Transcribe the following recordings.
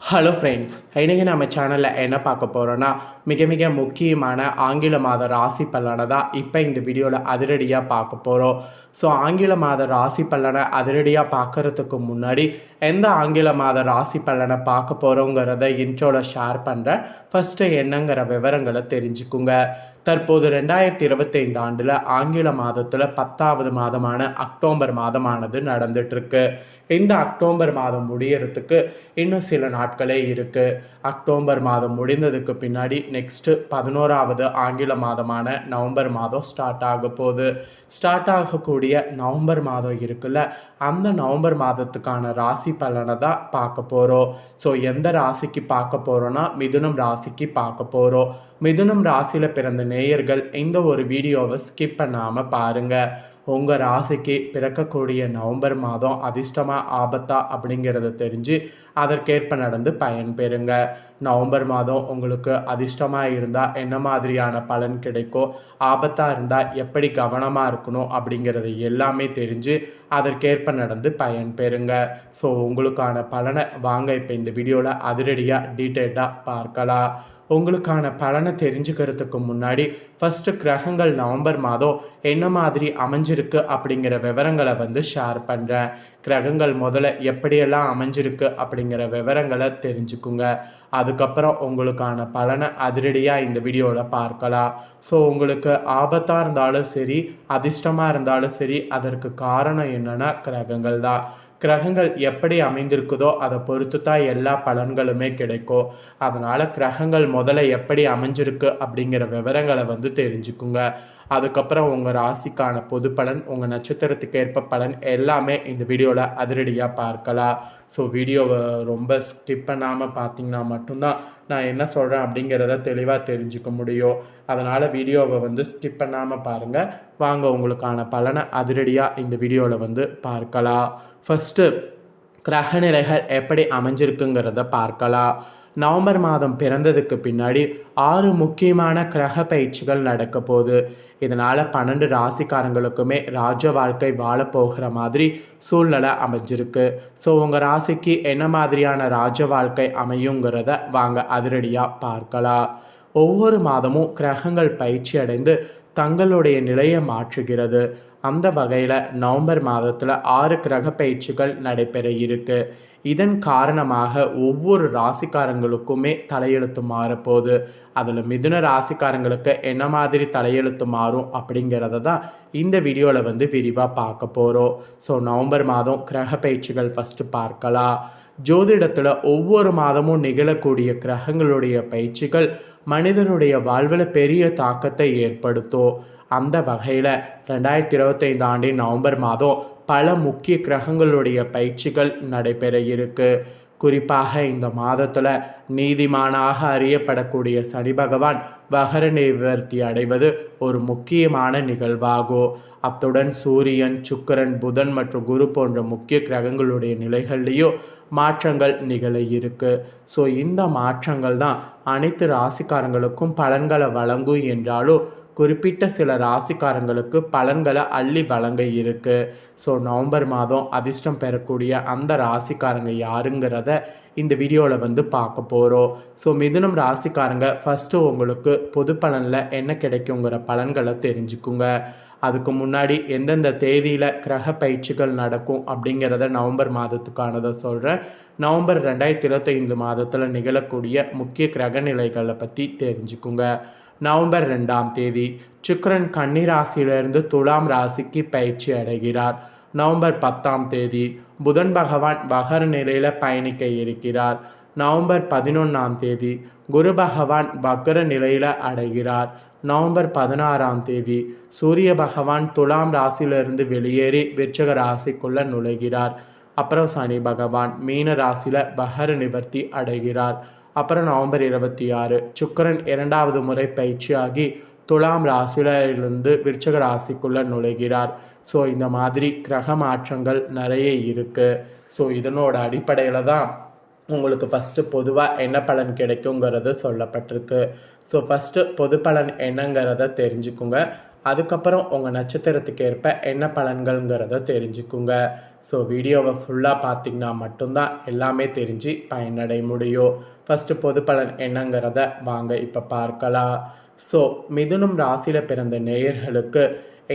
Hello friends, இன்றைக்கி நம்ம சேனலில் என்ன பார்க்க போகிறோன்னா மிக மிக முக்கியமான ஆங்கில மாத ராசி பலனை தான் இப்போ இந்த வீடியோவில் அதிரடியாக பார்க்க போகிறோம். ஸோ ஆங்கில மாத ராசி பலனை அதிரடியாக பார்க்குறதுக்கு முன்னாடி எந்த ஆங்கில மாத ராசி பலனை பார்க்க போகிறோங்கிறத இன்ட்ரோவில் ஷேர் பண்ணுறேன். ஃபஸ்ட்டு என்னங்கிற விவரங்களை தெரிஞ்சுக்குங்க. தற்போது 2025 ஆண்டில் ஆங்கில மாதத்தில் 10வது மாதமான அக்டோபர் மாதமானது நடந்துட்டுருக்கு. இந்த அக்டோபர் மாதம் முடியறதுக்கு இன்னும் சில நாட்களே இருக்குது. அக்டோபர் மாதம் முடிந்ததுக்கு பின்னாடி நெக்ஸ்ட்டு 11வது ஆங்கில மாதமான நவம்பர் மாதம் ஸ்டார்ட் ஆக போகுது. ஸ்டார்ட் ஆகக்கூடிய நவம்பர் மாதம் இருக்குல்ல, அந்த நவம்பர் மாதத்துக்கான ராசி பலனை தான் பார்க்க போகிறோம். ஸோ எந்த ராசிக்கு பார்க்க போகிறோன்னா மிதுனம் ராசிக்கு பார்க்க போகிறோம். மிதுனம் ராசியில் பிறந்த நேயர்கள் இந்த ஒரு வீடியோவை ஸ்கிப் பண்ணாமல் பாருங்கள். உங்கள் ராசிக்கு பிறக்கக்கூடிய நவம்பர் மாதம் அதிர்ஷ்டமாக ஆபத்தா அப்படிங்கிறத தெரிஞ்சு அதற்கேற்ப நடந்து பயன்பெறுங்க. நவம்பர் மாதம் உங்களுக்கு அதிர்ஷ்டமாக இருந்தால் என்ன மாதிரியான பலன் கிடைக்கும், ஆபத்தாக இருந்தால் எப்படி கவனமாக இருக்கணும் அப்படிங்கிறது எல்லாமே தெரிஞ்சு அதற்கேற்ப நடந்து பயன்பெறுங்க. ஸோ உங்களுக்கான பலனை வாங்க இப்போ இந்த வீடியோவில் அதிரடியாக டீட்டெயில்டாக பார்க்கலாம். உங்களுக்கான பலனை தெரிஞ்சுக்கிறதுக்கு முன்னாடி ஃபஸ்ட்டு கிரகங்கள் நவம்பர் மாதம் என்ன மாதிரி அமைஞ்சிருக்கு அப்படிங்கிற விவரங்களை ஷேர் பண்ணுறேன். கிரகங்கள் முதல்ல எப்படியெல்லாம் அமைஞ்சிருக்கு அப்படிங்கிற விவரங்களை தெரிஞ்சுக்குங்க. அதுக்கப்புறம் உங்களுக்கான பலனை அதிரடியாக இந்த வீடியோவில் பார்க்கலாம். ஸோ உங்களுக்கு ஆபத்தாக இருந்தாலும் சரி, அதிர்ஷ்டமாக இருந்தாலும் சரி, அதற்கு காரணம் என்னென்னா கிரகங்கள் தான். கிரகங்கள் எப்படி அமைந்திருக்குதோ அதை பொறுத்து தான் எல்லா பலன்களுமே கிடைக்கும். அதனால் கிரகங்கள் முதல்ல எப்படி அமைஞ்சிருக்கு அப்படிங்கிற விவரங்களை தெரிஞ்சுக்குங்க. அதுக்கப்புறம் உங்கள் ராசிக்கான பொது பலன், உங்கள் நட்சத்திரத்துக்கு ஏற்ப பலன் எல்லாமே இந்த வீடியோவில் அதிரடியாக பார்க்கலாம். ஸோ வீடியோவை ரொம்ப ஸ்கிப் பண்ணாமல் பார்த்தீங்கன்னா மட்டும்தான் நான் என்ன சொல்கிறேன் அப்படிங்கிறத தெளிவாக தெரிஞ்சுக்க முடியும். அதனால் வீடியோவை ஸ்கிப் பண்ணாமல் பாருங்கள். வாங்க உங்களுக்கான பலனை அதிரடியாக இந்த வீடியோவில் பார்க்கலாம். ஃபஸ்ட்டு கிரகநிலைகள் எப்படி அமைஞ்சிருக்குங்கிறத பார்க்கலாம். நவம்பர் மாதம் பிறந்ததுக்கு பின்னாடி 6 முக்கியமான கிரக பயிற்சிகள் நடக்க போகுது. இதனால் 12 ராசிக்காரங்களுக்குமே ராஜ வாழ்க்கை வாழப்போகிற மாதிரி சூழ்நிலை அமைஞ்சிருக்கு. ஸோ உங்கள் ராசிக்கு என்ன மாதிரியான ராஜ வாழ்க்கை அமையுங்கிறத வாங்க அதிரடியாக பார்க்கலாம். ஒவ்வொரு மாதமும் கிரகங்கள் பயிற்சி அடைந்து தங்களுடைய நிலையை மாற்றுகிறது. அந்த வகையில் நவம்பர் மாதத்தில் 6 கிரக பயிற்சிகள் நடைபெற இருக்கு. இதன் காரணமாக ஒவ்வொரு ராசிக்காரங்களுக்குமே தலையெழுத்து மாறப்போகுது. அதில் மிதுன ராசிக்காரங்களுக்கு என்ன மாதிரி தலையெழுத்து மாறும் அப்படிங்கிறத தான் இந்த வீடியோவில் விரிவாக பார்க்க போகிறோம். ஸோ நவம்பர் மாதம் கிரக பயிற்சிகள் ஃபஸ்ட்டு பார்க்கலாம். ஜோதிடத்தில் ஒவ்வொரு மாதமும் நிகழக்கூடிய கிரகங்களுடைய பயிற்சிகள் மனிதனுடைய வாழ்வில் பெரிய தாக்கத்தை ஏற்படுத்தும். அந்த வகையில் 2025 ஆண்டின் நவம்பர் மாதம் பல முக்கிய கிரகங்களுடைய பயிற்சிகள் நடைபெற இருக்கு. குறிப்பாக இந்த மாதத்தில் நீதிமானாக அறியப்படக்கூடிய சனி பகவான் வகர நிவர்த்தி அடைவது ஒரு முக்கியமான நிகழ்வாகும். அத்துடன் சூரியன், சுக்கிரன், புதன் மற்றும் குரு போன்ற முக்கிய கிரகங்களுடைய நிலைகள்லேயும் மாற்றங்கள் நிகழ இருக்கு. ஸோ இந்த மாற்றங்கள் தான் அனைத்து ராசிக்காரங்களுக்கும் பலன்களை வழங்கும் என்றாலும் குறிப்பிட்ட சில ராசிக்காரங்களுக்கு பலன்களை அள்ளி வழங்க இருக்கு. ஸோ நவம்பர் மாதம் அதிர்ஷ்டம் பெறக்கூடிய அந்த ராசிக்காரங்க யாருங்கிறத இந்த வீடியோவில் பார்க்க போகிறோம். ஸோ மிதுனம் ராசிக்காரங்க ஃபஸ்ட்டு உங்களுக்கு பொது பலனில் என்ன கிடைக்குங்கிற பலன்களை தெரிஞ்சுக்குங்க. அதுக்கு முன்னாடி எந்தெந்த தேதியில் கிரக பயிற்சிகள் நடக்கும் அப்படிங்கிறத நவம்பர் மாதத்துக்கானதை சொல்கிறேன். நவம்பர் 2025 மாதத்தில் நிகழக்கூடிய முக்கிய கிரக நிலைகளை பற்றி தெரிஞ்சுக்குங்க. நவம்பர் 2ஆம் தேதி சுக்கிரன் கன்னி ராசியிலிருந்து துலாம் ராசிக்கு பயிற்சி அடைகிறார். நவம்பர் 10ஆம் தேதி புதன் பகவான் வகர நிலையில் பயணிக்க இருக்கிறார். நவம்பர் 11ஆம் தேதி குரு பகவான் வக்ர நிலையில் அடைகிறார். நவம்பர் 16ஆம் தேதி சூரிய பகவான் துலாம் ராசியிலிருந்து வெளியேறி விருச்சிக ராசிக்குள்ள நுழைகிறார். அப்புறம் சனி பகவான் மீன ராசியில் வகர நிவர்த்தி அடைகிறார். அப்புறம் நவம்பர் 26 சுக்கிரன் 2வது முறை பயிற்சியாகி துலாம் ராசியிலிருந்து விருச்சிக ராசிக்குள்ள நுழைகிறார். ஸோ இந்த மாதிரி கிரக மாற்றங்கள் நிறைய இருக்குது. ஸோ இதனோட அடிப்படையில் தான் உங்களுக்கு ஃபஸ்ட்டு பொதுவாக என்ன பலன் கிடைக்குங்கிறது சொல்லப்பட்டிருக்கு. ஸோ ஃபஸ்ட்டு பொது பலன் என்னங்கிறத தெரிஞ்சுக்குங்க. அதுக்கப்புறம் உங்கள் நட்சத்திரத்துக்கு ஏற்ப என்ன பலன்கள்ங்கிறத தெரிஞ்சுக்குங்க. ஸோ வீடியோவை ஃபுல்லாக பார்த்திங்கன்னா மட்டும்தான் எல்லாமே தெரிஞ்சு பயனடைய முடியும். ஃபஸ்ட்டு பொது பலன் என்னங்கிறத வாங்க இப்போ பார்க்கலாம். ஸோ மிதுனம் ராசியில் பிறந்த நேயர்களுக்கு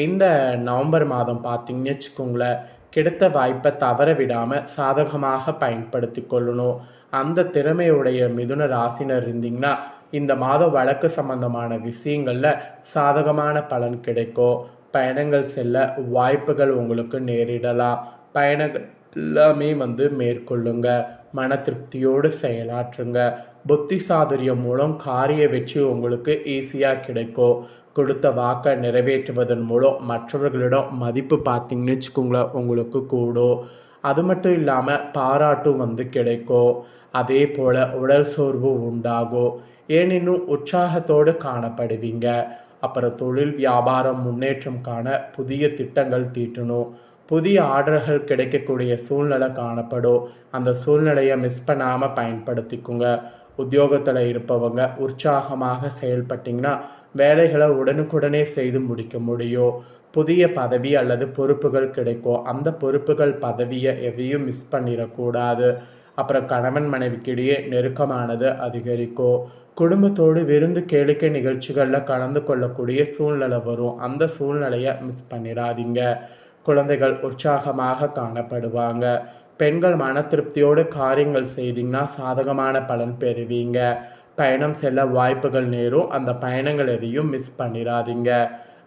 இந்த நவம்பர் மாதம் பார்த்திங்கன்னு வச்சுக்கோங்களேன், கிடைத்த வாய்ப்பை தவற விடாமல் சாதகமாக பயன்படுத்தி கொள்ளணும். அந்த திறமையுடைய மிதுன ராசினர் இருந்தீங்கன்னா இந்த மாதம் வழக்கு சம்பந்தமான விஷயங்களில் சாதகமான பலன் கிடைக்கும். பயணங்கள் செல்ல வாய்ப்புகள் உங்களுக்கு நேரிடலாம். பயணங்கள் எல்லாமே மேற்கொள்ளுங்க. மன திருப்தியோடு செயலாற்றுங்க. புத்தி சாதுரியம் மூலம் காரிய வெற்றி உங்களுக்கு ஈஸியாக கிடைக்கும். கொடுத்த வாக்கை நிறைவேற்றுவதன் மூலம் மற்றவர்களிடம் மதிப்பு பார்த்தீங்கன்னு வச்சுக்கோங்களேன் உங்களுக்கு கூடும். அது மட்டும் இல்லாமல் பாராட்டும் கிடைக்கும். அதே போல் உடல் சோர்வு உண்டாகும். ஏனெனும் உற்சாகத்தோடு காணப்படுவீங்க. அப்புறம் தொழில் வியாபாரம் முன்னேற்றம் காண புதிய திட்டங்கள் தீட்டணும். புதிய ஆர்டர்கள் கிடைக்கக்கூடிய சூழ்நிலை காணப்படும். அந்த சூழ்நிலையை மிஸ் பண்ணாமல் பயன்படுத்திக்குங்க. உத்தியோகத்தில் இருப்பவங்க உற்சாகமாக செயல்பட்டிங்கன்னா வேலைகளை உடனுக்குடனே செய்து முடிக்க முடியும். புதிய பதவி அல்லது பொறுப்புகள் கிடைக்கும். அந்த பொறுப்புகள் பதவியை எதையும் மிஸ் பண்ணிடக்கூடாது. அப்புறம் கணவன் மனைவிக்கிடையே நெருக்கமானது அதிகரிக்கும். குடும்பத்தோடு விருந்து கேளிக்கை நிகழ்ச்சிகளில் கலந்து கொள்ளக்கூடிய சூழ்நிலை வரும். அந்த சூழ்நிலையை மிஸ் பண்ணிடாதீங்க. குழந்தைகள் உற்சாகமாக காணப்படுவாங்க. பெண்கள் மன திருப்தியோடு காரியங்கள் செய்தீங்கன்னா சாதகமான பலன் பெறுவீங்க. பயணம் செல்ல வாய்ப்புகள் நேரும். அந்த பயணங்கள் எதையும் மிஸ் பண்ணிடாதீங்க.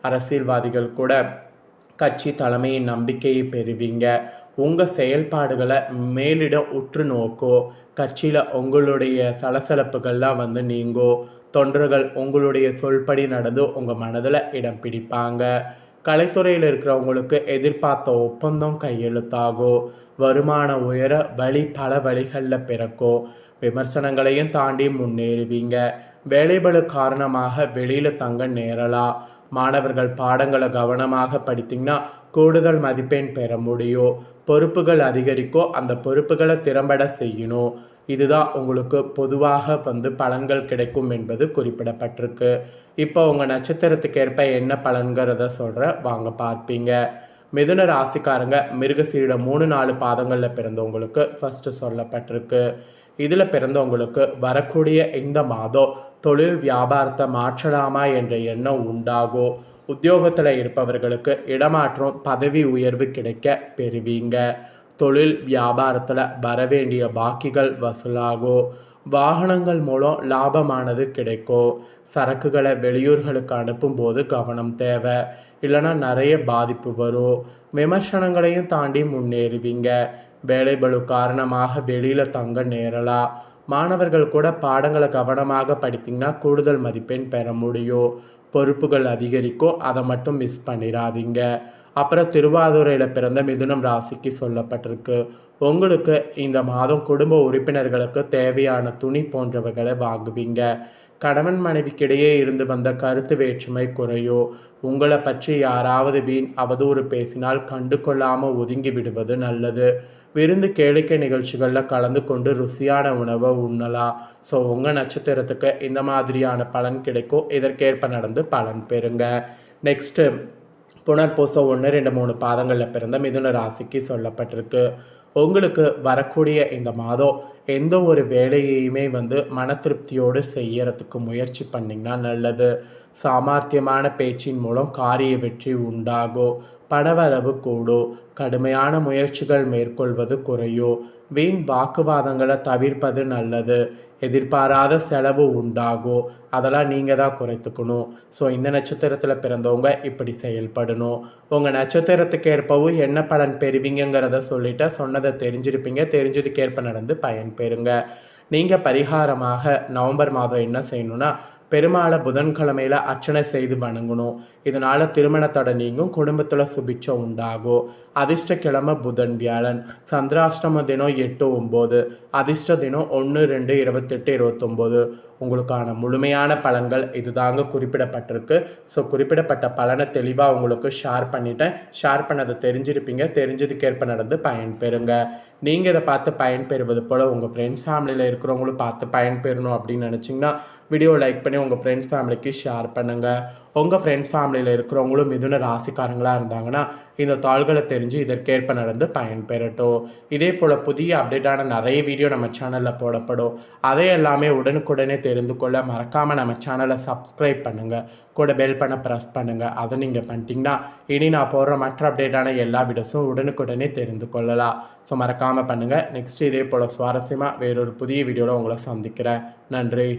அரசியல்வாதிகள் கூட கட்சி தலைமையின் நம்பிக்கையை பெறுவீங்க. உங்கள் செயல்பாடுகளை மேலிடம் உற்று நோக்கும். கட்சியில் உங்களுடைய சலசலப்புகள்லாம் நீங்கும். தொண்டர்கள் உங்களுடைய சொல்படி நடந்து உங்கள் மனதில் இடம் பிடிப்பாங்க. கலைத்துறையில் இருக்கிறவங்களுக்கு எதிர்பார்த்த ஒப்பந்தம் கையெழுத்தாகும். வருமான உயர பல வழிகளில் பிறக்கும். விமர்சனங்களையும் தாண்டி முன்னேறுவீங்க. வேலைபளு காரணமாக வெளியில் தங்க நேரலாம். மாணவர்கள் பாடங்களை கவனமாக படித்தீங்கன்னா கூடுதல் மதிப்பெண் பெற முடியும். பொறுப்புகள் அதிகரிக்கும். அந்த பொறுப்புகளை திறம்பட செய்யணும். இதுதான் உங்களுக்கு பொதுவாக பலன்கள் கிடைக்கும் என்பது குறிப்பிடப்பட்டிருக்கு. இப்போ உங்கள் நட்சத்திரத்துக்கு ஏற்ப என்ன பலன்கிறத சொல்கிறேன், வாங்க பார்ப்பீங்க. மிதுன ராசிக்காரங்க மிருகசீரிடம் 3-4 பாதங்களில் பிறந்தவங்களுக்கு ஃபஸ்ட்டு சொல்லப்பட்டிருக்கு. இதில் பிறந்தவங்களுக்கு வரக்கூடிய இந்த மாதம் தொழில் வியாபாரத்தை மாற்றலாமா என்ற எண்ணம் உண்டாகும். உத்தியோகத்தில் இருப்பவர்களுக்கு இடமாற்றம் பதவி உயர்வு கிடைக்க பெறுவீங்க. தொழில் வியாபாரத்தில் வரவேண்டிய பாக்கிகள் வசூலாகும். வாகனங்கள் மூலம் லாபமானது கிடைக்கும். சரக்குகளை வெளியூர்களுக்கு அனுப்பும்போது கவனம் தேவை, இல்லைன்னா நிறைய பாதிப்பு வரும். விமர்சனங்களையும் தாண்டி முன்னேறுவீங்க. வேலைபளு காரணமாக வெளியில் தங்க நேரலாம். மாணவர்கள் கூட பாடங்களை கவனமாக படித்தீங்கன்னா கூடுதல் மதிப்பெண் பெற முடியும். பொறுப்புகள் அதிகரிக்கும். அதை மட்டும் மிஸ் பண்ணிடாதீங்க. அப்புறம் திருவாதுரையில் பிறந்த மிதுனம் ராசிக்கு சொல்லப்பட்டிருக்கு. உங்களுக்கு இந்த மாதம் குடும்ப உறுப்பினர்களுக்கு தேவையான துணி போன்றவைகளை வாங்குவீங்க. கணவன் மனைவிக்கிடையே இருந்து வந்த கருத்து வேற்றுமை குறையும். உங்களை பற்றி யாராவது வீண் அவதூறு பேசினால் கண்டு கொள்ளாமல் ஒதுங்கி விடுவது நல்லது. விருந்து கேளிக்கை நிகழ்ச்சிகளில் கலந்து கொண்டு ருசியான உணவை உண்ணலாம். ஸோ உங்கள் நட்சத்திரத்துக்கு இந்த மாதிரியான பலன் கிடைக்கும். இதற்கேற்ப நடந்து பலன் பெறுங்க. நெக்ஸ்ட்டு புனர்பூசம் 1, 2, 3 பாதங்களில் பிறந்த மிதுன ராசிக்கு சொல்லப்பட்டிருக்கு. உங்களுக்கு வரக்கூடிய இந்த மாதம் எந்த ஒரு வேலையுமே மன திருப்தியோடு செய்யறதுக்கு முயற்சி பண்ணிங்கன்னா நல்லது. சாமர்த்தியமான பேச்சின் மூலம் காரிய வெற்றி உண்டாகும். பணவரவு கூடும். கடுமையான முயற்சிகள் மேற்கொள்வது குறையும். வீண் வாக்குவாதங்களை தவிர்ப்பது நல்லது. எதிர்பாராத செலவு உண்டாகும். அதெல்லாம் நீங்கள் தான் குறைத்துக்கணும். ஸோ இந்த நட்சத்திரத்தில் பிறந்தவங்க இப்படி செயல்படணும். உங்கள் நட்சத்திரத்துக்கு ஏற்பவும் என்ன பலன் பெறுவீங்கிறத சொல்லிவிட்டு சொன்னதை தெரிஞ்சிருப்பீங்க. தெரிஞ்சதுக்கேற்ப நடந்து பயன் பெறுங்க. நீங்கள் பரிகாரமாக நவம்பர் மாதம் என்ன செய்யணும்னா, பெருமாளை புதன்கிழமையில் அர்ச்சனை செய்து வணங்கணும். இதனால் திருமணத்தடை நீங்கும். குடும்பத்தில் சுபிட்சம் உண்டாகும். அதிர்ஷ்ட கிழமை புதன் வியாழன். சந்திராஷ்டம தினம் 8, 9. அதிர்ஷ்ட தினம் 1, 2, 28, 29. உங்களுக்கான முழுமையான பலன்கள் இதுதாங்க குறிப்பிடப்பட்டிருக்கு. ஸோ குறிப்பிடப்பட்ட பலனை தெளிவாக உங்களுக்கு ஷேர் பண்ணிட்டேன். ஷேர் பண்ணதை தெரிஞ்சிருப்பீங்க. தெரிஞ்சதுக்கேற்ப நடந்து பயன்பெறுங்க. நீங்கள் இதை பார்த்து பயன்பெறுவது போல் உங்கள் ஃப்ரெண்ட்ஸ் ஃபேமிலியில் இருக்கிறவங்களும் பார்த்து பயன்பெறணும் அப்படின்னு நினச்சிங்கன்னா வீடியோ லைக் பண்ணி உங்கள் ஃப்ரெண்ட்ஸ் ஃபேமிலிக்கு ஷேர் பண்ணுங்கள். உங்கள் ஃப்ரெண்ட்ஸ் ஃபேமிலியில் இருக்கிறவங்களும் மிதுன ராசிக்காரங்களாக இருந்தாங்கன்னா இந்த தாள்களை தெரிஞ்சு இதற்கேற்ப நடந்து பயன்பெறட்டும். இதே போல் புதிய அப்டேட்டான நிறைய வீடியோ நம்ம சேனலில் போடப்படும். அதை எல்லாமே உடனுக்குடனே தெரிந்து கொள்ள மறக்காமல் நம்ம சேனலை சப்ஸ்கிரைப் பண்ணுங்கள். கூட பெல் பண்ண ப்ரெஸ் பண்ணுங்கள். அதை நீங்கள் பண்ணிட்டீங்கன்னா இனி நான் போடுற மற்ற அப்டேட்டான எல்லா வீடியோஸும் உடனுக்குடனே தெரிந்து கொள்ளலாம். ஸோ மறக்காமல் பண்ணுங்கள். நெக்ஸ்ட் இதே போல் சுவாரஸ்யமாக வேறொரு புதிய வீடியோவில் உங்களை சந்திக்கிறேன். நன்றி.